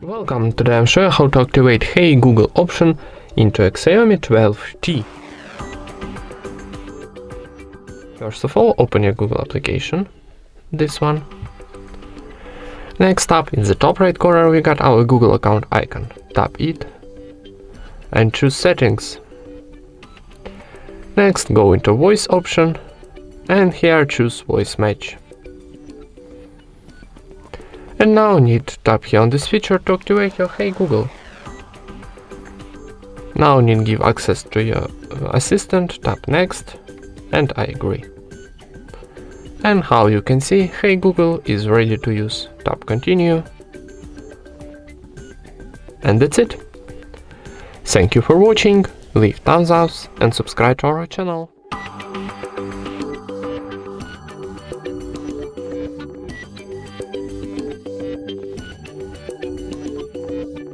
Welcome, today I'm showing how to activate Hey Google option into XIAOMI 12T. First of all, open your Google application, this one. Next up, in the top right corner we got our Google account icon. Tap it and choose settings. Next, go into voice option and here choose voice match. And now need to tap here on this feature to activate your Hey Google. Now need to give access to your assistant, tap next, and I agree. And how you can see, Hey Google is ready to use. Tap continue. And that's it. Thank you for watching, leave thumbs up and subscribe to our channel.